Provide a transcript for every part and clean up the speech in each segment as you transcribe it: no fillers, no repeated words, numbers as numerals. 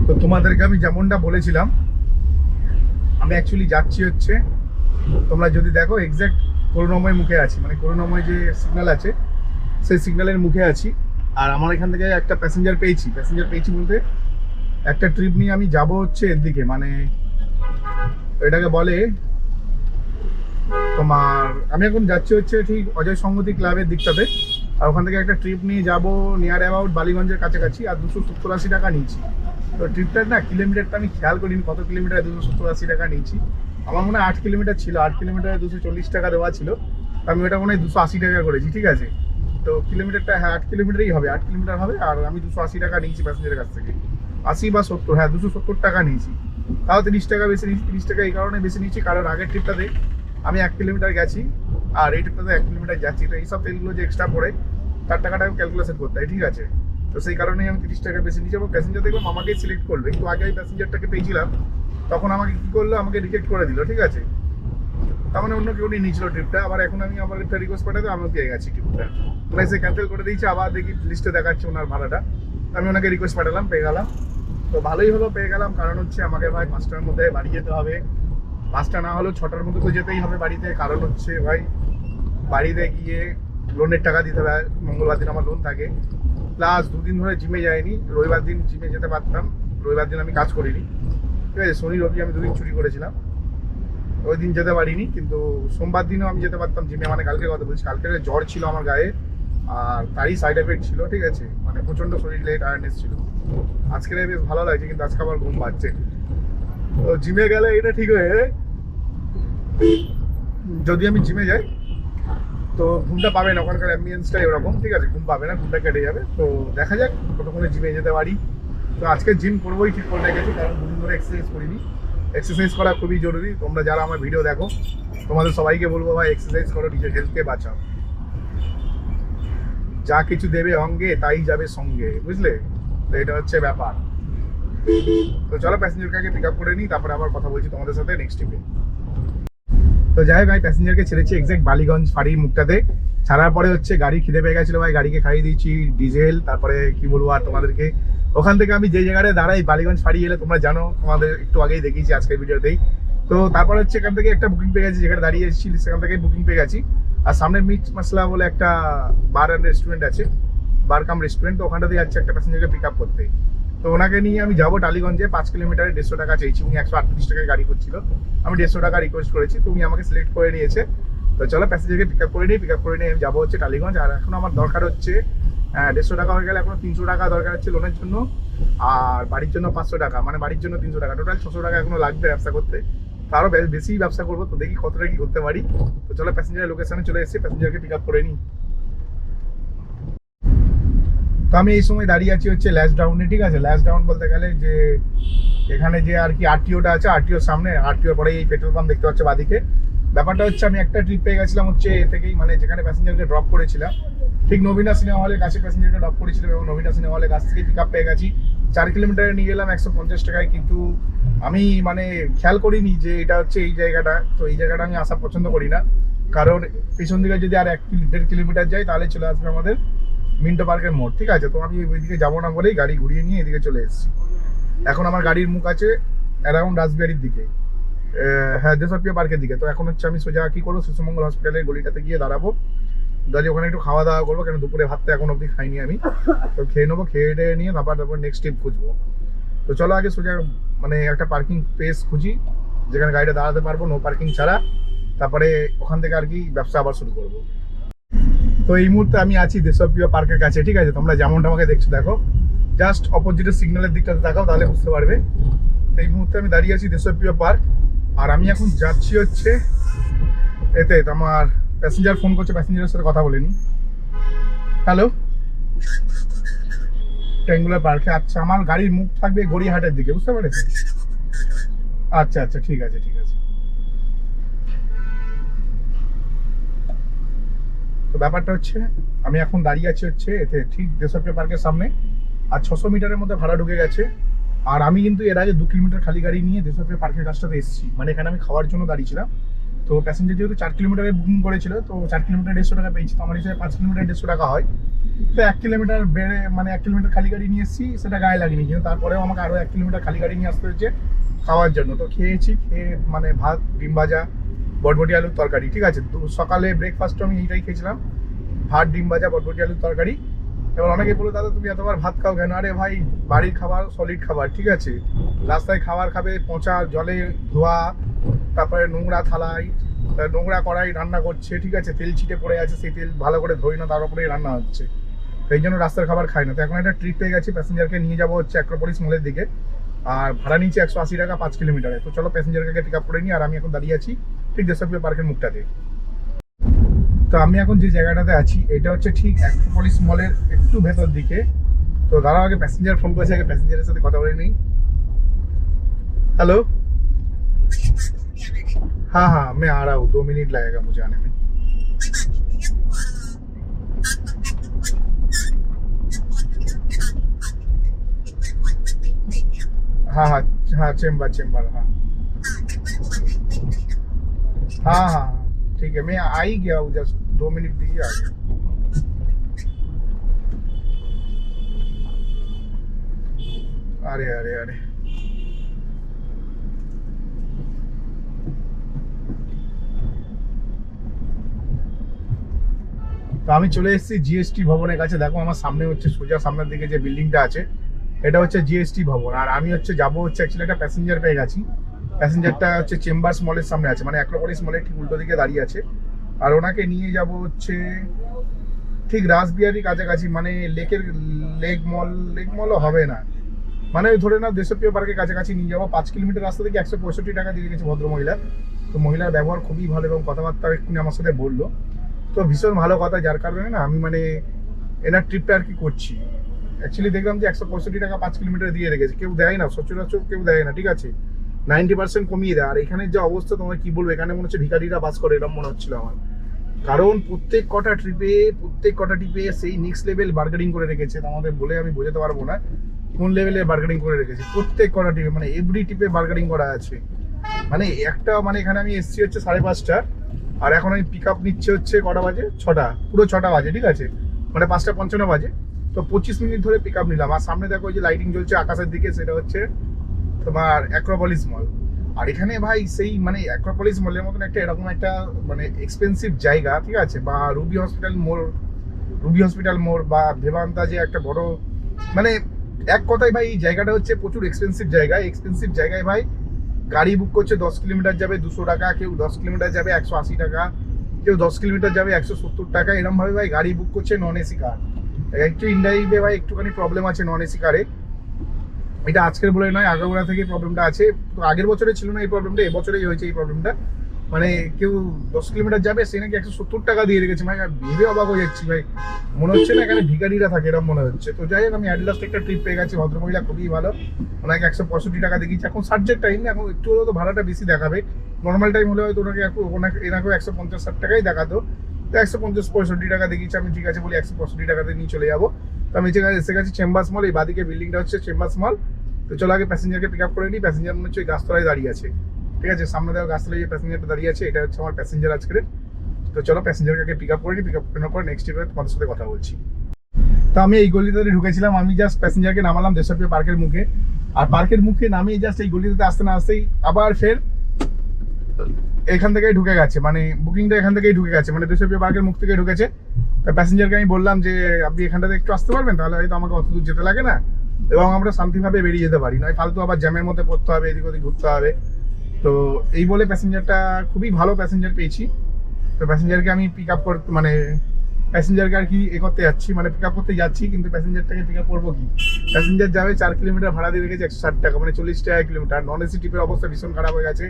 তো তোমাদেরকে আমি যেমনটা বলেছিলাম, আমি অ্যাকচুয়ালি যাচ্ছি হচ্ছে, তোমরা যদি দেখো এক্স্যাক্ট করুণাময় মুখে আছি, মানে করুণাময় যে সিগন্যাল আছে সেই সিগন্যালের মুখে আছি। আর আমার এখান থেকে একটা প্যাসেঞ্জার পেয়েছি বলতে একটা ট্রিপ নিয়ে আমি যাব হচ্ছে এর দিকে, মানে এটাকে বলে তোমার, আমি এখন যাচ্ছি হচ্ছে ঠিক অজয় সংহতি ক্লাবের দিকটাতে। আর ওখান থেকে একটা ট্রিপ নিয়ে যাব নিয়ার অ্যাবাউট বালিগঞ্জের কাছাকাছি। আর 270-80 টাকা নিয়েছি। তো ট্রিপটার না কিলোমিটারটা আমি খেয়াল করিনি কত কিলোমিটার 270-80 টাকা নিয়েছি। আমার মনে হয় 8 কিলোমিটার ছিল, 8 কিলোমিটারে 240 টাকা দেওয়া ছিল। আমি ওটা মনে হয় 280 টাকা করেছি, ঠিক আছে। তো কিলোমিটারটা, হ্যাঁ 8 কিলোমিটারই হবে, 8 কিলোমিটার হবে। আর আমি 280 টাকা নিয়েছি প্যাসেঞ্জারের কাছ থেকে, 80 বা 70, হ্যাঁ 270 টাকা নিয়েছি। তাও 30 টাকা বেশি নিয়েছি। 30 টাকা এই কারণে বেশি নিয়েছি কারণ আগের ট্রিপটাতে আমি 1 কিলোমিটার গেছি, আর এই ট্রিপটাতে 1 কিলোমিটার যাচ্ছি। তো এইসব তেলগুলো যে এক্সট্রা পড়ে তার টাকাটা আমি ক্যালকুলেশন করতে হয়, ঠিক আছে। তো সেই কারণেই আমি 30 টাকা বেশি নিয়েছি। এবং প্যাসেঞ্জার দেখলাম আমাকেই সিলেক্ট করবে, কিন্তু আগে আমি প্যাসেঞ্জারটাকে পেয়েছিলাম, তখন আমাকে কী করলো, আমাকে রিজেক্ট করে দিল, ঠিক আছে। তার মানে অন্য কেউ নিয়ে নিয়েছিল ট্রিপটা। আবার এখন আমি আবার একটা রিকোয়েস্ট পাঠাতে আমি পেয়ে গেছি ট্রিপটা, মানে সে ক্যান্সেল করে দিয়েছে। আবার দেখি লিস্টে দেখাচ্ছে ওনার ভাড়াটা, আমি ওনাকে রিকোয়েস্ট পাঠালাম, পেয়ে গেলাম। তো ভালোই হলো পেয়ে গেলাম, কারণ হচ্ছে আমাকে ভাই 5টার মধ্যে বাড়ি যেতে হবে। 5টা না হলেও 6টার মধ্যে তো যেতেই হবে বাড়িতে, কারণ হচ্ছে ভাই বাড়িতে গিয়ে লোনের টাকা দিতে হবে। মঙ্গলবার দিন আমার লোন থাকে, প্লাস 2 দিন ধরে জিমে যাইনি। রবিবার দিন জিমে যেতে পারতাম, রবিবার দিন আমি কাজ করিনি, ঠিক আছে। শনি রবি আমি 2 দিন ছুটি করেছিলাম, ওই দিন যেতে পারিনি। কিন্তু সোমবার দিনও আমি যেতে পারতাম জিমে, মানে কালকে কথা বলছি। কালকে জ্বর ছিল আমার গায়ে, আর তারই সাইড এফেক্ট ছিল, ঠিক আছে। মানে প্রচণ্ড শরীরে টায়ার্ডনেস ছিল। আজকে বেশ ভালো লাগছে, কিন্তু আজকে আবার ঘুম পাচ্ছে। তো জিমে গেলে এটা ঠিক হয়ে, যদি আমি জিমে যাই তো ঘুমটা পাবে না, ওখানকার অ্যাম্বিয়েন্সটা এরকম, ঠিক আছে। ঘুম পাবে না, ঘুমটা কেটে যাবে। তো দেখা যাক কতক্ষণে জিমে যেতে পারি। তো আজকে জিম করবোই ঠিক করে রেখেছি, কারণ 2 দিন ধরে এক্সারসাইজ করিনি। এক্সারসাইজ করা খুবই জরুরি। তোমরা যারা আমার ভিডিও দেখো তোমাদের সবাইকে বলবো ভাই এক্সারসাইজ করো, নিজের হেলথকে বাঁচাও। যা কিছু দেবে অঙ্গে তাই যাবে সঙ্গে, বুঝলে। তো এটা হচ্ছে ব্যাপার। তো চলো প্যাসেঞ্জারকে পিক আপ করে নিই, তারপরে আবার কথা বলছি তোমাদের সাথে নেক্সট ট্রিপে। তো যাই ভাই, প্যাসেঞ্জারকে ছেড়েছি এক্সাক্ট বালিগঞ্জ ফাঁড়ির মুখটাতে। ছাড়ার পরে হচ্ছে গাড়ি খিদে পেয়ে গেছিলো ভাই, গাড়িকে খাইয়ে দিয়েছি ডিজেল। তারপরে কি বলবো আর তোমাদেরকে, ওখান থেকে আমি যে জায়গাটায় দাঁড়াই বালিগঞ্জ ফাঁড়ি এলে তোমরা জানো, তোমাদের একটু আগেই দেখিয়েছি আজকের ভিডিওতেই। তো তারপরে হচ্ছে এখান থেকে একটা বুকিং পেয়ে গেছি, যেখানে দাঁড়িয়ে এসেছি সেখান থেকে বুকিং পেয়ে গেছি। আর সামনে মিট মশলা বলে একটা বার অ্যান্ড রেস্টুরেন্ট আছে, বার কাম রেস্টুরেন্ট। তো ওখানটাতে যাচ্ছে একটা প্যাসেঞ্জারকে পিক আপ করতে। তো ওনাকে নিয়ে আমি যাবো টালিগঞ্জে। 5 কিলোমিটারে 150 টাকা চাইছি, উনি 138 টাকায় গাড়ি করছিল। আমি 150 টাকা রিকোয়েস্ট করেছি, তুমি আমাকে সিলেক্ট করে নিয়েছে। তো চলো প্যাসেঞ্জারকে পিক আপ করে নিয়ে আমি যাবো হচ্ছে টালিগঞ্জ। আর এখন আমার দরকার হচ্ছে 150 টাকা হয়ে গেলে এখনো 300 টাকা দরকার হচ্ছে লোনের জন্য, আর বাড়ির জন্য 500 টাকা, মানে বাড়ির জন্য 300 টাকা, টোটাল 600 টাকা এখনো লাগবে ব্যবসা করতে। তো আরও বেশি ব্যবসা করবো, তো দেখি কতটা কি করতে পারি। তো চলো প্যাসেঞ্জারের লোকেশনে চলে এসেছি, প্যাসেঞ্জারকে পিক আপ করে নিই। তো আমি এই সময় দাঁড়িয়ে আছি হচ্ছে ল্যাশ ডাউনে, ঠিক আছে। ল্যাশ ডাউন বলতে গেলে যে এখানে যে আর কি আরটিওটা আছে, আরটিওর সামনে, আরটিওর পরে এই পেট্রোল পাম্প দেখতে পাচ্ছ বাদিকে। ব্যাপারটা হচ্ছে আমি একটা ট্রিপ পেয়ে গেছিলাম হচ্ছে এ থেকেই, মানে যেখানে প্যাসেঞ্জারকে ড্রপ করেছিলাম ঠিক নবীনা সিনেমা হলের কাছে প্যাসেঞ্জারকে ড্রপ করেছিলাম, এবং নবীনা সিনেমা হলের কাছ থেকে পিক আপ পেয়ে গেছি। 4 কিলোমিটারে নিয়ে গেলাম 150 টাকায়। কিন্তু আমি মানে খেয়াল করিনি যে এটা হচ্ছে এই জায়গাটা। তো এই জায়গাটা আমি আসা পছন্দ করি না, কারণ পিছন দিকে যদি আর 1-1.5 কিলোমিটার যাই তাহলে চলে আসবে আমাদের মিন্টো পার্কের মোড়, ঠিক আছে। তো আমি ওইদিকে যাবো না বলেই গাড়ি ঘুরিয়ে নিয়ে এদিকে চলে এসেছি। এখন আমার গাড়ির মুখ আছে অ্যারাউন্ড রাসবিহারির দিকে, হ্যাঁ দেশপ্রিয় পার্কের দিকে। তো এখন হচ্ছে আমি সোজা কি করবো, শিশুমঙ্গল হসপিটালের গলিটাতে গিয়ে দাঁড়াবো, দাঁড়িয়ে ওখানে একটু খাওয়া দাওয়া করবো, কেন দুপুরে ভাতটা এখন অবধি খাইনি আমি। তো খেয়ে নেবো, খেয়ে টেয়ে নিয়ে তারপর নেক্সট ট্রিপ খুঁজবো। তো চলো আগে সোজা মানে একটা পার্কিং প্লেস খুঁজি যেখানে গাড়িটা দাঁড়াতে পারবো, নো পার্কিং ছাড়া। তারপরে ওখান থেকে আর কি ব্যবসা আবার শুরু করবো। তো এই মুহূর্তে আমি আছি দেশপ্রিয় পার্কের কাছে, ঠিক আছে। তোমরা যেমনটা আমাকে দেখছো দেখো, জাস্ট অপোজিটের সিগন্যালের দিকটাতে তাকাও, তাহলে বুঝতে পারবে। তো এই মুহূর্তে আমি দাঁড়িয়ে আছি দেশপ্রিয় পার্ক। আর আমি এখন যাচ্ছি হচ্ছে এতে, আমার প্যাসেঞ্জার ফোন করছে, প্যাসেঞ্জারের সাথে কথা বলে নি। হ্যালো, ট্যাঙ্গুলার পার্কে। আচ্ছা, আমার গাড়ির মুখ থাকবে গড়িয়াহাটের দিকে, বুঝতে পেরেছো? আচ্ছা আচ্ছা, ঠিক আছে ঠিক আছে। তো ব্যাপারটা হচ্ছে আমি এখন দাঁড়িয়ে আছি হচ্ছে এতে ঠিক দেশপ্রিয় পার্কের সামনে। আর 600 মিটারের মধ্যে ভাড়া ঢুকে গেছে। আর আমি কিন্তু এর আগে 2 কিলোমিটার খালি গাড়ি নিয়ে দেশপ্রিয় পার্কের কাছটাতে এসেছি, মানে এখানে আমি খাওয়ার জন্য দাঁড়িয়েছিলাম। তো প্যাসেঞ্জার যেহেতু 4 কিলোমিটারে বুকিং করেছিল, তো 4 কিলোমিটার 150 টাকা পেয়েছি, তো আমার হিসেবে 5 কিলোমিটার 150 টাকা হয়। তো 1 কিলোমিটার বেড়ে মানে 1 কিলোমিটার খালি গাড়ি নিয়ে এসেছি, সেটা গায়ে লাগেনি, কিন্তু তারপরেও আমাকে আরও 1 কিলোমিটার খালি গাড়ি নিয়ে আসতে হয়েছে খাওয়ার জন্য। তো খেয়েছি, খেয়ে মানে ভাত, ডিম ভাজা, বটবটি আলুর তরকারি, ঠিক আছে। তো সকালে ব্রেকফাস্টও আমি এইটাই খেয়েছিলাম, ভাত, ডিম ভাজা, বটবটি আলুর তরকারি। এবার অনেকে বলো, দাদা তুমি এতবার ভাত খাও কেন? আরে ভাই, বাড়ির খাবার সলিড খাবার, ঠিক আছে। রাস্তায় খাবার খাবে, পচা জলে ধোয়া, তারপরে নোংরা থালায়, নোংরা কড়াই রান্না করছে, ঠিক আছে, তেল ছিটে পড়ে আছে, সেই তেল ভালো করে ধোয় না, তার উপরেই রান্না হচ্ছে। তো এই জন্য রাস্তার খাবার খাই না। তো এখন একটা ট্রিপ পেয়ে গেছি, প্যাসেঞ্জারকে নিয়ে যাবো হচ্ছে অ্যাক্রোপলিস মলের দিকে, আর ভাড়া নিচ্ছে 180 টাকা 5 কিলোমিটারে। তো চলো প্যাসেঞ্জারকে পিক আপ করে নিই। আর আমি এখন দাঁড়িয়ে আছি ঠিক দেশপ্রিয় পার্কের মুখটাতে। তো আমি এখন যে জায়গাটাতে আছি, এটা হচ্ছে ঠিক অ্যাক্রোপলিস মলের একটু ভেতর দিকে। তো দাঁড়াও, আগে প্যাসেঞ্জার ফোন করেছে, আগে প্যাসেঞ্জারের সাথে কথা বলে নিই। हेलो। हाँ हाँ, मैं आ रहा हूँ, 2 मिनट लगेगा मुझे आने में। हाँ हाँ हाँ, चेम्बर चेम्बर, हाँ हाँ हाँ हाँ, ठीक है, मैं आ ही गया हूँ, जस्ट 2 मिनट दीजिए, आ गया। अरे अरे अरे, তো আমি চলে এসেছি জিএসটি ভবনের কাছে। দেখো আমার সামনে হচ্ছে, সোজা সামনের দিকে যে বিল্ডিংটা আছে, এটা হচ্ছে জিএসটি ভবন। আর আমি হচ্ছে যাবো হচ্ছে, অ্যাকচুয়ালি একটা প্যাসেঞ্জার পেয়ে গেছি। প্যাসেঞ্জারটা হচ্ছে চেম্বার্স মলের সামনে আছে, মানে অ্যাক্রোপলিস মলের ঠিক উল্টো দিকে দাঁড়িয়ে আছে। আর ওনাকে নিয়ে যাব হচ্ছে ঠিক রাসবিহারী কাছাকাছি, মানে লেক মলও হবে না, মানে ওই ধরে নাও দেশপ্রিয় পার্কের কাছাকাছি নিয়ে যাবো। 5 কিলোমিটার রাস্তা থেকে 165 টাকা দিয়ে গেছে ভদ্রমহিলা। তো মহিলার ব্যবহার খুবই ভালো এবং কথাবার্তা এক্ষুনি আমার সাথে বললো, তো ভীষণ ভালো কথা। যার কারণে না আমি মানে এনার ট্রিপটা আর কি করছি। অ্যাকচুয়ালি দেখলাম যে 165 টাকা 5 কিলোমিটার দিয়ে রেখেছে, কেউ দেয় না, সচরাচর কেউ দেয় না, ঠিক আছে। 90% কমিয়ে দেয়। আর এখানের যে অবস্থা, তোমার কি বলবো, এখানে মনে হচ্ছে ভিখারিরা বাস করে, এরকম মনে হচ্ছিল আমার। কারণ প্রত্যেক কটা ট্রিপে সেই নেক্সট লেভেল বার্গেনিং করে রেখেছে, তোমাদের বলে আমি বোঝাতে পারবো না কোন লেভেলে বার্গেনিং করে রেখেছে। প্রত্যেক কটা ট্রিপে, মানে এভরি ট্রিপে বার্গেনিং করা আছে। মানে একটা, মানে এখানে আমি এসছি হচ্ছে 5:30, আর এখন আমি পিক আপ নিচ্ছে হচ্ছে কটা বাজে, 6টা, পুরো 6টা বাজে, ঠিক আছে, মানে 5:55 বাজে। তো 25 মিনিট ধরে পিক আপ নিলাম। আর সামনে দেখো ওই যে লাইটিং জ্বলছে আকাশের দিকে, সেটা হচ্ছে তোমার অ্যাক্রোপলিস মল। আর এখানে ভাই সেই মানে অ্যাক্রোপলিস মলের মতন একটা এরকম একটা মানে এক্সপেন্সিভ জায়গা, ঠিক আছে, বা রুবি হসপিটাল মোড় বা ভেবান্তা, যে একটা বড়, মানে এক কথায় ভাই এই জায়গাটা হচ্ছে প্রচুর এক্সপেন্সিভ জায়গা। এক্সপেন্সিভ জায়গায় ভাই গাড়ি বুক করছে 10 কিলোমিটার যাবে 200 টাকা, কেউ 10 কিলোমিটার যাবে 180 টাকা, কেউ 10 কিলোমিটার যাবে 170 টাকা, এরকম ভাবে ভাই গাড়ি বুক করছে নন এসি কার। একটু ইন্ডাইভে ভাই একটুখানি প্রবলেম আছে নন এসি কারে, এটা আজকের বলে নয়, আগাগোড়া থেকে প্রবলেমটা আছে। তো আগের বছরে ছিল না এই প্রবলেমটা, এবছরেই হয়েছে এই প্রবলেমটা। মানে কেউ 10 কিলোমিটার যাবে, সে নাকি 170 টাকা দিয়ে রেখেছে। ভাই ভেবে অবাক হয়ে যাচ্ছি ভাই, মনে হচ্ছে না এখানে ভিখারিরা থাকে, এরকম মনে হচ্ছে। তো যাই হোক, আমি অ্যাট লাস্ট একটা ট্রিপ পেয়ে গেছি, ভদ্রমহিলা খুবই ভালো, ওনাকে 165 টাকা দেখিয়েছি। এখন সাবজেক্ট টাইম, এখন একটু হলেও তো ভাড়াটা বেশি দেখাবে। নর্মাল টাইম হলে হয়তো এনাকেও 150-60 টাকাই দেখাতো। তো 150-65 টাকা দেখিয়েছি। আমি ঠিক আছে বলি 165 টাকাতে নিয়ে চলে যাবো। তো আমি এসে গেছি চেম্বার্স মল, এই বাদিকে বিল্ডিংটা হচ্ছে চেম্বার্স মল। তো চলো আগে প্যাসেঞ্জারকে পিক আপ করে নিই। প্যাসেঞ্জার মনে হচ্ছে ওই গাছতলায় দাঁড়িয়ে আছে, ঠিক আছে, সামনে দেখো গাছতলায় যে প্যাসেঞ্জারটা দাঁড়িয়ে আছে, এটা হচ্ছে আমার প্যাসেঞ্জার আজকের। তো চলো প্যাসেঞ্জারকে পিক আপ করে নিই। পিক আপ করার পর নেক্সট ট্রিপে তোমাদের সাথে কথা বলছি। তো আমি এই গলিটাতে ঢুকেছিলাম, আমি জাস্ট প্যাসেঞ্জারকে নামালাম দেশপ্রিয় পার্কের মুখে। আর পার্কের মুখে নামিয়ে জাস্ট এই গলিটাতে আসতে না আসতেই আবার ফের এখান থেকেই ঢুকে গেছে, মানে বুকিংটা এখান থেকেই ঢুকে গেছে, মানে দেশপ্রিয় পার্কের মুখ থেকে ঢুকেছে। তো প্যাসেঞ্জারকে আমি বললাম যে আপনি এখানটাতে একটু আসতে পারবেন, তাহলে হয়তো আমাকে অত দূর যেতে লাগে না এবং আমরা শান্তিভাবে বেরিয়ে যেতে পারি, নয় ফালতু আবার জ্যামের মধ্যে পড়তে হবে, এদিক ওদিক ঘুরতে হবে। তো এই বলে প্যাসেঞ্জারটা, খুবই ভালো প্যাসেঞ্জার পেয়েছি। তো প্যাসেঞ্জারকে আমি পিক আপ করতে, মানে প্যাসেঞ্জারকে আর কি করতে যাচ্ছি, মানে পিক আপ করতে যাচ্ছি, কিন্তু প্যাসেঞ্জারটাকে পিক আপ করবো কি, প্যাসেঞ্জার যাবে 4 কিলোমিটার ভাড়া দিয়ে রেখেছে 160 টাকা, মানে 40 টাকা কিলোমিটার। নন এসি ট্রিপের অবস্থা ভীষণ খারাপ হয়ে গেছে,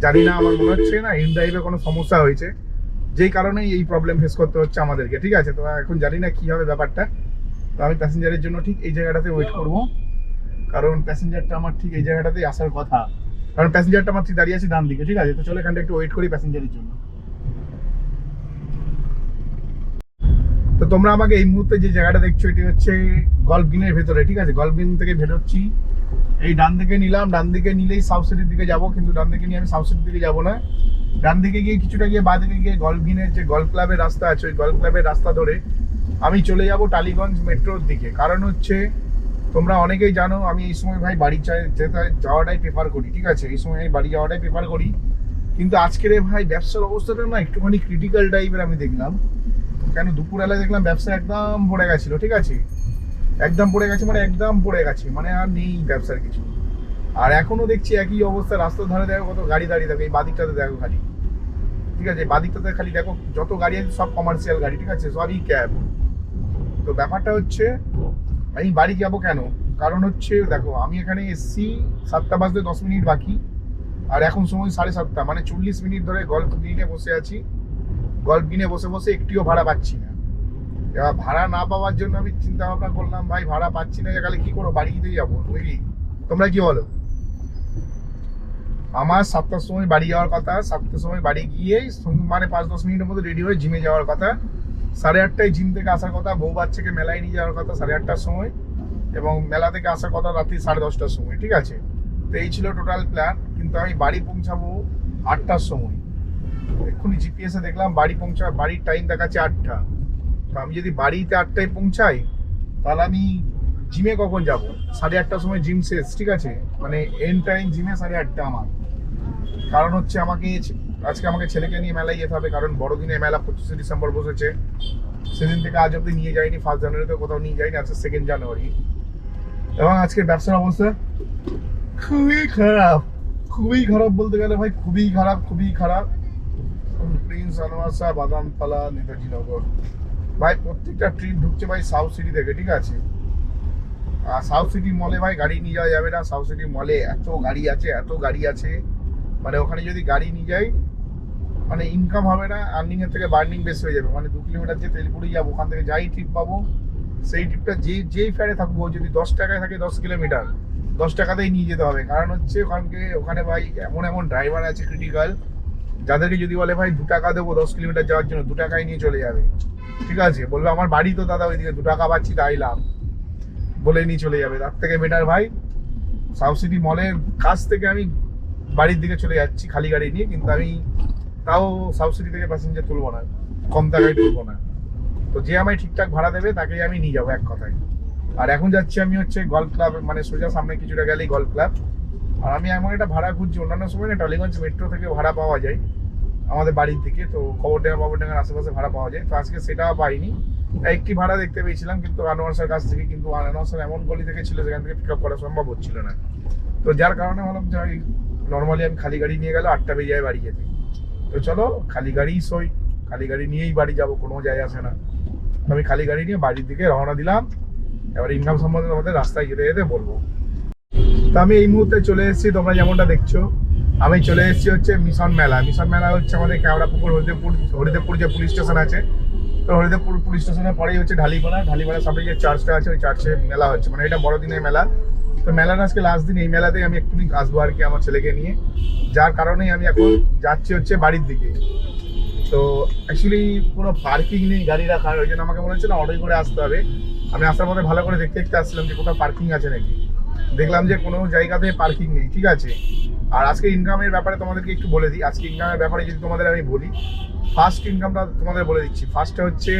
জানি না, আমার মনে হচ্ছে না ইন ড্রাইভে কোনো সমস্যা হয়েছে, যেই কারণেই এই প্রবলেম ফেস করতে হচ্ছে আমাদেরকে, ঠিক আছে। তো এখন জানি না কী হবে ব্যাপারটা। তো আমি প্যাসেঞ্জারের জন্য ঠিক এই জায়গাটাতে ওয়েট করবো, কারণ প্যাসেঞ্জারটা আমার ঠিক এই জায়গাটাতেই আসার কথা, কারণ প্যাসেঞ্জারটা আমার ঠিক দাঁড়িয়ে আছে ডান দিকে, ঠিক আছে। তো চলো এখানটা একটু ওয়েট করি প্যাসেঞ্জারের জন্য। তো তোমরা আমাকে এই মুহূর্তে যে জায়গাটা দেখছো, এটি হচ্ছে গল্ফ গ্রিনের ভেতরে, ঠিক আছে, গল্ফ গ্রিন থেকে বেরোচ্ছি এই ডান দিকে নিলাম, ডান দিকে নিলেই সাউথ সিটির দিকে যাব, কিন্তু ডান দিকে নিয়ে আমি সাউথ সিটির দিকে যাব না। ডান দিকে গিয়ে কিছুটা গিয়ে বাঁ দিকে গিয়ে গল্ফগ্রিনের যে গল্ফ ক্লাবের রাস্তা আছে, ওই গল্ফ ক্লাবের রাস্তা ধরে আমি চলে যাব টালিগঞ্জ মেট্রোর দিকে। কারণ হচ্ছে তোমরা অনেকেই জানো আমি এই সময় ভাই বাড়ি যাওয়াটাই প্রেফার করি, ঠিক আছে? এই সময় আমি বাড়ি যাওয়াটাই প্রেফার করি, কিন্তু আজকের ভাই ব্যবসার অবস্থাটা না একটুখানি ক্রিটিক্যাল টাইপের আমি দেখলাম। কেন দুপুরবেলা দেখলাম ব্যবসা একদম পড়ে গেছিল, ঠিক আছে? একদম পড়ে গেছে মানে একদম পড়ে গেছে, মানে আর নেই ব্যবসার কিছু। আর এখনো দেখছি একই অবস্থা, রাস্তার ধারে দেখো কত গাড়ি দাঁড়িয়ে থাকে। এই বাদিকটাতে দেখো খালি, ঠিক আছে? বাদিকটাতে খালি দেখো যত গাড়ি আছে সব কমার্শিয়াল গাড়ি, ঠিক আছে? সবই ক্যাব। তো ব্যাপারটা হচ্ছে আমি বাড়ি যাবো কেন, কারণ হচ্ছে দেখো আমি এখানে এসছি 7টা বাজতে 10 মিনিট বাকি, আর এখন সময় 7:30, মানে 40 মিনিট ধরে গল্ফ গ্রিনে বসে আছি। গল্ফ গ্রিনে বসে বসে একটিও ভাড়া পাচ্ছি না। এবার ভাড়া না পাওয়ার জন্য আমি চিন্তা ভাবনা করলাম ভাই ভাড়া পাচ্ছি না, তাহলে কি করবো, বাড়িতেই যাবো বুঝলি? তোমরা কি বলো? আমার 7টার সময় বাড়ি যাওয়ার কথা, 7টার সময় বাড়ি গিয়ে মানে 5-10 মিনিটের মধ্যে রেডি হয়ে জিমে যাওয়ার কথা। 8:30টায় জিম থেকে আসার কথা, বউ বাচ্চাকে মেলায় নিয়ে যাওয়ার কথা 8:30টার সময়, এবং মেলা থেকে আসার কথা রাত্রি 10:30টার সময়, ঠিক আছে? তো এই ছিল টোটাল প্ল্যান, কিন্তু আমি বাড়ি পৌঁছাবো 8টার সময়। এক্ষুনি জিপিএসে দেখলাম বাড়ির টাইম দেখাচ্ছে 8টা। তো আমি যদি বাড়িতে 8টায় পৌঁছাই, তাহলে আমি জিমে কখন যাব? 8:30টার সময় জিম শেষ, ঠিক আছে? মানে এন্ড টাইম জিমে 8:30 আমার। কারণ হচ্ছে আজকে আমাকে ছেলেকে নিয়ে মেলায় যেতে হবে, কারণ বড়দিনে মেলা 25শে ডিসেম্বর বসেছে। সেদিন থেকে আজ অব্দি নিয়ে যাইনি, 1 জানুয়ারিতে কোথাও নিয়ে যাইনি, আজকে 2 জানুয়ারি। এবং আজকের ব্যবসার অবস্থা খুবই খারাপ, খুবই খারাপ বলতে গেলে ভাই, খুবই খারাপ, খুবই খারাপ। প্রিন্স আনোয়ার বাদামপালা নেতাজি নগর ভাই, প্রত্যেকটা ট্রিপ ঢুকছে ভাই সাউথ সিটি থেকে, ঠিক আছে? আর সাউথ সিটি মলে ভাই গাড়ি নিয়ে যাওয়া যাবে না। সাউথ সিটি মলে এত গাড়ি আছে, এত গাড়ি আছে, মানে ওখানে যদি গাড়ি নিয়ে যাই মানে ইনকাম হবে না, আর্নিং এর থেকে বার্নিং বেশি হয়ে যাবে। মানে 2 কিলোমিটার যে তেলপুরি যাবো, ওখান থেকে যাই ট্রিপ পাবো, সেই ট্রিপটা যেই ফেয়ারে থাকবো, যদি 10 টাকায় থাকে 10 কিলোমিটার, 10 টাকাতেই নিয়ে যেতে হবে। কারণ হচ্ছে ওখানে ভাই এমন এমন ড্রাইভার আছে ক্রিটিক্যাল, যাদেরকে যদি বলে ভাই 2 টাকা দেবো 10 কিলোমিটার যাওয়ার জন্য, 2 টাকায় নিয়ে চলে যাবে, ঠিক আছে? বলবে আমার বাড়ি তো দাদা ওইদিকে, 2 টাকা পাচ্ছি তাই লাভ, বলে নিয়ে চলে যাবে। তার থেকে বেটার ভাই সাউথ সিটি মলের কাছ থেকে আমি বাড়ির দিকে চলে যাচ্ছি খালি গাড়ি নিয়ে, কিন্তু আমি তাও সাউথ সিটি থেকে প্যাসেঞ্জার তুলবো না, কম টাকায় তুলবো না। তো যে আমায় ঠিকঠাক ভাড়া দেবে তাকেই আমি নিয়ে যাবো, এক কথায়। আর এখন যাচ্ছি আমি হচ্ছে গল্ফ ক্লাব, মানে সোজা সামনে কিছুটা গেলেই গল্ফ ক্লাব। আর আমি এমন একটা ভাড়া খুঁজছি, অন্যান্য সময় না টালিগঞ্জ মেট্রো থেকে ভাড়া পাওয়া যায় আমাদের বাড়ির থেকে, তো খবরডাঙ্গার আশেপাশে ভাড়া পাওয়া যায়। তো আজকে সেটাও পাইনি, একটি ভাড়া দেখতে পেয়েছিলাম, কিন্তু আনোয়ার স্যার কাছ থেকে, কিন্তু আনোয়ার স্যার এমন গলি থেকে ছিল সেখান থেকে পিক আপ করা সম্ভব হচ্ছিল না। তো যার কারণে ভাবলাম যে নর্মালি আমি খালি গাড়ি নিয়ে গেলে 8টা বেজে যায় বাড়ি যেতে। তো চলো খালি গাড়িই সই, খালি গাড়ি নিয়েই বাড়ি যাবো, কোনো যায় আসে না। আমি খালি গাড়ি নিয়ে বাড়ির দিকে রওনা দিলাম। এবার ইনকাম সম্বন্ধে তোমাদের রাস্তায় যেতে যেতে বলবো। তো আমি এই মুহূর্তে চলে এসেছি, তোমরা যেমনটা দেখছো আমি চলে এসেছি হচ্ছে মিশন মেলা। মিশন মেলা হচ্ছে আমাদের কেওড়াপুকুর হরিদেবপুর যে পুলিশ স্টেশন আছে, তো হরিদেবপুর পুলিশ স্টেশনের পরেই হচ্ছে ঢালিপাড়ার সামনে যে চার্চটা আছে, ওই চার্চে মেলা হচ্ছে। মানে এটা বড়দিনের মেলা। তো মেলার আজকে লাস্ট দিন, এই মেলাতেই আমি একটু আসবো আর কি আমার ছেলেকে নিয়ে, যার কারণেই আমি এখন যাচ্ছি হচ্ছে বাড়ির দিকে। তো অ্যাকচুয়ালি কোনো পার্কিং নেই গাড়ি রাখার, ওই জন্য আমাকে মনে হচ্ছে না অটোই করে আসতে হবে। আমি আসার পথে ভালো করে দেখতে দেখতে আসছিলাম যে কোথাও পার্কিং আছে নাকি, দেখলাম যে কোনো জায়গাতে পার্কিং নেই, ঠিক আছে? আর আজকে ইনকামের ব্যাপারে তোমাদেরকে একটু বলে দিই। আজকে ইনকামের ব্যাপারে যদি তোমাদের আমি বলি, ফার্স্ট ইনকামটা তোমাদের বলে দিচ্ছি। ফার্স্টটা হচ্ছে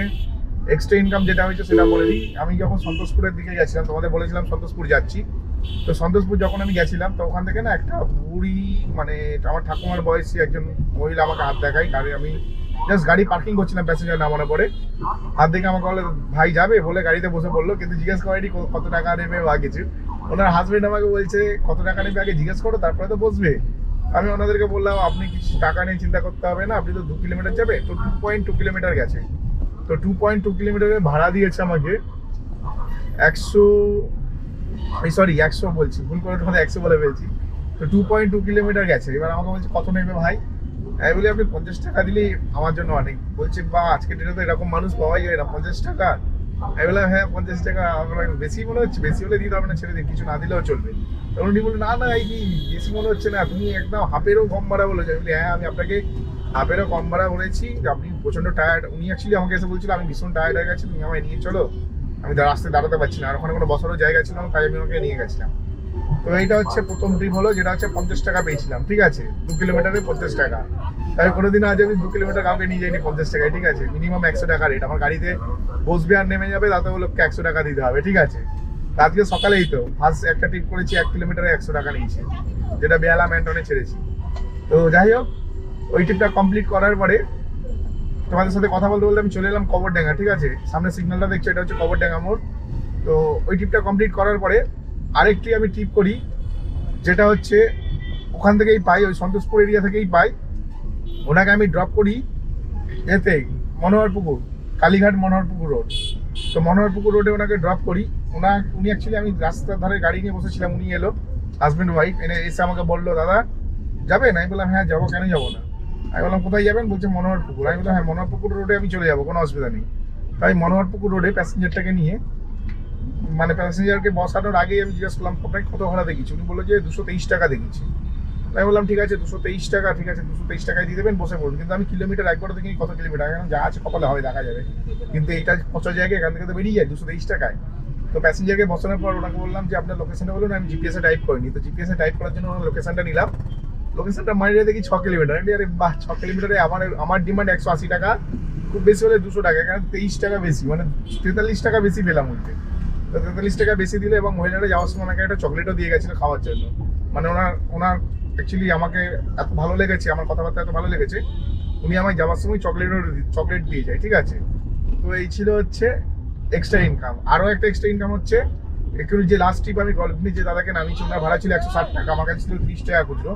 এক্সট্রা ইনকাম যেটা হয়েছে সেটা বলে দিই। আমি যখন সন্তোষপুরের দিকে গেছিলাম, তোমাদের বলেছিলাম সন্তোষপুর যাচ্ছি, তো সন্তোষপুর যখন আমি গেছিলাম তো ওখান থেকে না একটা বুড়ি, মানে আমার ঠাকুমার বয়সী একজন মহিলা আমাকে হাত দেখায়। গাড়ি আমি জাস্ট গাড়ি পার্কিং করছিলাম, প্যাসেঞ্জার নামানোর পরে হাত দেখে আমাকে বলে ভাই যাবে, বলে গাড়িতে বসে পড়লো, কিন্তু জিজ্ঞেস করেনি কত টাকা নেবে বা কিছু। ওনার হাজবেন্ড আমাকে বলছে কত টাকা নেবে আগে জিজ্ঞেস করো তারপরে তো বসবে। আমি ওনাদেরকে বললাম আপনি কিছু টাকা নিয়ে চিন্তা করতে হবে না, আপনি তো 2 কিলোমিটার যাবে। তো 2.2 কিলোমিটার গেছে, তো 2.2 কিলোমিটারের ভাড়া দিয়েছে আমাকে 100 বলছি, ভুল করে তোমাদের 100 বলে ফেলছি। তো 2.2 কিলোমিটার গেছে। এবার আমাকে বলছে কত নেবে ভাই, আমি বলি আপনি 50 টাকা দিলেই আমার জন্য অনেক। বলছে বা আজকের ডেটে তো এরকম মানুষ পাওয়াই যায় না, 50 টাকা। আমি বললাম হ্যাঁ 50 টাকা আমার বেশি মনে হচ্ছে, বেশি হলে দিতে হবে না, ছেড়ে দিন, কিছু না দিলেও চলবে। তখন উনি বললেন না না এই কি বেশি মনে হচ্ছে না, তুমি একদম হাফেরও কম ভাড়া বলেছো। আমি বলি হ্যাঁ আমি আপনাকে হাফেরও কম ভাড়া বলেছি, আপনি প্রচন্ড টায়ার্ড। উনি অ্যাকচুয়ালি আমাকে এসে বলছিল আমি ভীষণ টায়ার্ড হয়ে গেছি, তুমি আমায় নিয়ে চলো, আমি রাস্তায় দাঁড়াতে পারছি না, আর ওখানে কোনো বসারও জায়গা ছিল না, তাই আমি ওকে নিয়ে গেছিলাম। তো এইটা হচ্ছে প্রথম ট্রিপ হলো, যেটা হচ্ছে 50 টাকা পেয়েছিলাম, ঠিক আছে, 2 কিলোমিটারে 50 টাকা। তাই কোনোদিন আজ আমি 2 কিলোমিটার কাউকে নিয়ে যাইনি 50 টাকায়, ঠিক আছে, মিনিমাম 100 টাকা রেট। আমার গাড়িতে বসবে আর নেমে যাবে, তাতে লোককে 100 টাকা দিতে হবে, ঠিক আছে। আজকে সকালেই তো ফার্স্ট একটা ট্রিপ করেছি, 1 কিলোমিটারে 100 টাকা নিয়েছি, যেটা বেহালা ম্যান্টনে ছেড়েছি। তো যাই হোক, ওই ট্রিপটা কমপ্লিট করার পরে তোমাদের সাথে কথা বলতে বলতে আমি চলে এলাম কবরডাঙ্গা, ঠিক আছে, সামনে সিগন্যালটা দেখছো, এটা হচ্ছে কবরডাঙ্গা মোড়। তো ওই ট্রিপটা কমপ্লিট করার পরে আরেকটি আমি ট্রিপ করি, যেটা হচ্ছে ওখান থেকেই পাই, ওই সন্তোষপুর এরিয়া থেকেই পাই। ওনাকে আমি ড্রপ করি এতে মনোহরপুকুর, কালীঘাট মনোহরপুকুর রোড। তো মনোহরপুকুর রোডে ওনাকে ড্রপ করি। উনি অ্যাকচুয়ালি, আমি রাস্তার ধারে গাড়ি নিয়ে বসেছিলাম, উনি এলো, হাজব্যান্ড ওয়াইফ এসে আমাকে বললো, দাদা যাবেন? আমি বললাম হ্যাঁ যাবো, কেন যাবো না। আমি বললাম কোথায় যাবেন? বলছে মনোহরপুকুর। আমি বললাম হ্যাঁ মনোহরপুকুর রোডে আমি চলে যাবো, কোনো অসুবিধা নেই। তাই মনোহরপুকুর রোডে প্যাসেঞ্জারটাকে নিয়ে, মানে প্যাসেঞ্জারকে বসানোর আগেই আমি জিজ্ঞেস করলাম আপনাকে কত ভাড়া দেখিয়েছি। উনি বললো যে 223 টাকা দেখিয়েছি। তাই বললাম ঠিক আছে 223 টাকা, ঠিক আছে 223 টাকায় দিয়ে দেবেন, বসে পড়ুন। কিন্তু আমি কিলোমিটার একবার দেখিনি কত কিলোমিটার, এখন যা আছে কপালে হয় দেখা যাবে, কিন্তু এইটা পচা জায়গায় এখান থেকে তো বেরিয়ে যায় 223 টাকায়। তো প্যাসেঞ্জারকে বসানোর পর ওনাকে বললাম যে আপনার লোকেশনটা বলুন, আমি জিপিএসে টাইপ করিনি। তো জিপিএসে টাইপ করার জন্য ওনার লোকেশনটা নিলাম। লোকেশনটা মারিয়ে দেখি 6 কিলোমিটার। আরে বাহ, 6 কিলোমিটারে আমার ডিমান্ড 180 টাকা, খুব বেশি হলে 200 টাকা, কারণ 23 টাকা বেশি, মানে 43 টাকা বেশি পেলাম উঠতে। তো 43 টাকা বেশি দিলে, এবং মহিলারা যাওয়ার সময় ওনাকে একটা চকলেটও দিয়ে গেছিলো খাওয়ার জন্য। মানে ওনার অ্যাকচুয়ালি আমাকে এত ভালো লেগেছে, আমার কথাবার্তা এত ভালো লেগেছে, উনি আমায় যাওয়ার সময় চকলেট দিয়ে যায়, ঠিক আছে। তো এই ছিল হচ্ছে এক্সট্রা ইনকাম। আরও একটা এক্সট্রা ইনকাম হচ্ছে, একটু যে লাস্ট ট্রিপ আমি গল্পনি যে দাদাকে নামিয়েছি, ওনার ভাড়া ছিল 160 টাকা, আমার কাছে ছিল 30 টাকা খুচরো।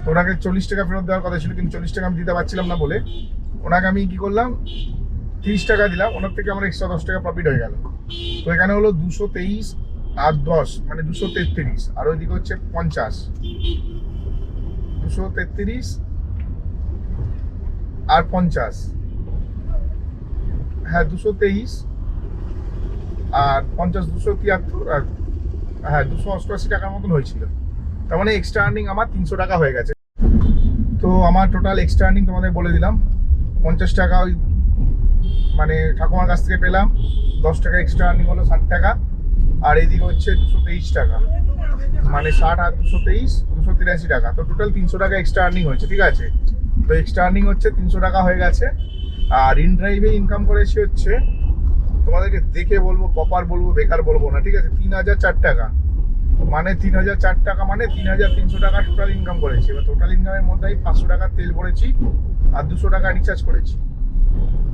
তো ওনাকে 40 টাকা ফেরত দেওয়ার কথা ছিল, কিন্তু 40 টাকা আমি দিতে পারছিলাম না বলে ওনাকে আমি কি করলাম, 30 টাকা দিলাম। ওনার থেকে আমার এক্সট্রা 10 টাকা প্রফিট হয়ে গেল। তো এখানে হলো 223 আর 10 মানে 233, আর ওইদিকে হচ্ছে 50, 233 আর 50, হ্যাঁ 223 আর 50, 273 আর হ্যাঁ 288 টাকার মতন হয়েছিল। তার মানে এক্সট্রা আর্নিং আমার 300 টাকা হয়ে গেছে। তো আমার টোটাল এক্সট্রা আর্নিং তোমাদের বলে দিলাম, 50 টাকা ওই মানে ঠাকুমার কাছ থেকে পেলাম, 10 টাকা এক্সট্রা আর্নিং হলো 60 টাকা, আর এইদিকে হচ্ছে 223 টাকা, মানে 60 আর 223 283 টাকা। তো টোটাল 300 টাকা এক্সট্রা আর্নিং হয়েছে, ঠিক আছে। তো এক্সট্রা আর্নিং হচ্ছে 300 টাকা হয়ে গেছে। আর ইন ড্রাইভে ইনকাম করেছি হচ্ছে, তোমাদেরকে দেখে বলবো, প্রপার বলবো, বেকার বলবো না, ঠিক আছে, 3004 টাকা, মানে 3004 টাকা মানে 3300 টাকা টোটাল ইনকাম করেছি। এবার টোটাল ইনকামের মধ্যে 500 টাকার তেল ভরেছি আর 200 টাকা রিচার্জ করেছি।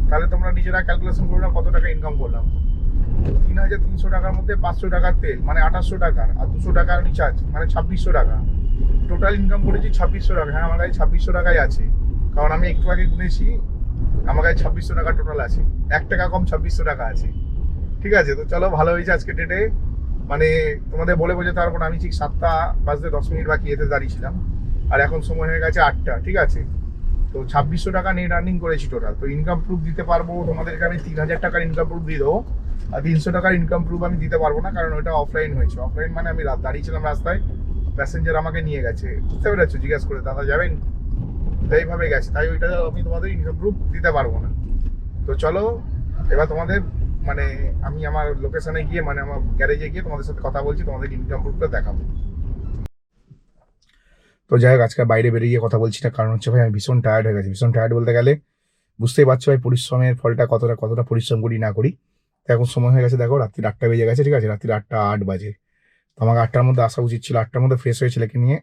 তাহলে তোমরা নিজেরা ক্যালকুলেশন করো না কত টাকা ইনকাম করলাম। 3300 টাকার মধ্যে 500 টাকার তেল মানে 2800 টাকার, আর 200 টাকার রিচার্জ মানে 2600 টাকা। টোটাল ইনকাম করেছি 2600 টাকা। হ্যাঁ আমার কাছে 2600 টাকাই আছে, কারণ আমি একটু আগে গুনেছি, আমার কাছে 2600 টাকা টোটাল আছে, 1 টাকা কম 2600 টাকা আছে, ঠিক আছে। তো চলো, ভালো হয়েছে আজকে ডেটে, মানে তোমাদের বলে বোঝাতে পারবো না, আমি ঠিক 7টা বাজতে 10 মিনিট বাকি এতে দাঁড়িয়েছিলাম, আর এখন সময় হয়ে গেছে 8টা, ঠিক আছে। তো 2600 টাকা নেট আর্নিং করেছি টোটাল। তো ইনকাম প্রুফ দিতে পারবো তোমাদেরকে আমি, 3000 টাকার ইনকাম প্রুফ দিয়ে দেবো। আর 300 টাকার ইনকাম প্রুফ আমি দিতে পারবো না, কারণ ওটা অফলাইন হয়েছে। অফলাইন মানে আমি দাঁড়িয়েছিলাম রাস্তায়, প্যাসেঞ্জার আমাকে নিয়ে গেছে, বুঝতে পেরেছো, জিজ্ঞাসা করে দাদা যাবেন, তো এইভাবে গেছে, তাই ওইটা আমি তোমাদের ইনকাম প্রুফ দিতে পারবো না। তো চলো এবার তোমাদের মানে আমি আমার লোকেশনে গিয়ে, মানে আমার গ্যারেজে গিয়ে তোমাদের সাথে কথা বলছি, তোমাদের ইনকাম প্রুফটা দেখাবো। তো যাই হোক, আজকে বাইরে বেরিয়ে গিয়ে কথা বলছি না, কারণ হচ্ছে ভাই আমি ভীষণ টায়ার্ড হয়ে গেছি। ভীষণ টায়ার্ড বলতে গেলে বুঝতেই পারছো ভাই, পরিশ্রমের ফলটা কতটা পরিশ্রম করি না করি। তো এখন সময় হয়ে গেছে, দেখো রাত্রি 8টা বেজে গেছে, ঠিক আছে, রাত্রি 8টা 8 বাজে। তো আমাকে 8টার মধ্যে আসা উচিত ছিল, 8টার মধ্যে ফ্রেশ হয়ে ছেলেকে নিয়ে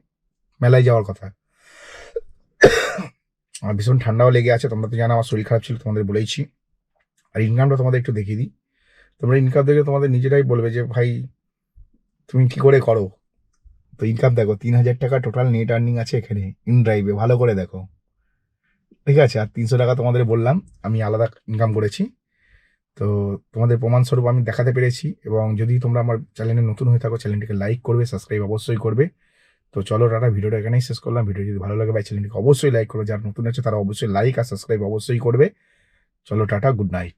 মেলায় যাওয়ার কথা। আর ভীষণ ঠান্ডাও লেগে আছে, তোমরা তো জানো আমার শরীর খারাপ ছিল, তোমাদের বলেইছি। আর ইনকামটা তোমাদের একটু দেখিয়ে দিই, তোমরা ইনকাম দেখে তোমাদের নিজেরাই বলবে যে ভাই তুমি কি করে করো। তো ইনকাম দেখো, 3000 টাকা টোটাল নেট আর্নিং আছে এখানে ইন ড্রাইভে, ভালো করে দেখো, ঠিক আছে। আর 300 টাকা তোমাদের বললাম আমি আলাদা ইনকাম করেছি। তো তোমাদের প্রমাণস্বরূপ আমি দেখাতে পেরেছি। এবং যদি তোমরা আমার চ্যানেলে নতুন হয়ে থাকো, চ্যানেলটিকে লাইক করবে, সাবস্ক্রাইব অবশ্যই করবে। তো চলো টাটা, ভিডিওটা এখানেই শেষ করলাম। ভিডিও যদি ভালো লাগে ভাই, চ্যানেলটিকে অবশ্যই লাইক করো, যারা নতুন আছে তারা অবশ্যই লাইক আর সাবস্ক্রাইব অবশ্যই করবে। চলো টাটা, গুড নাইট।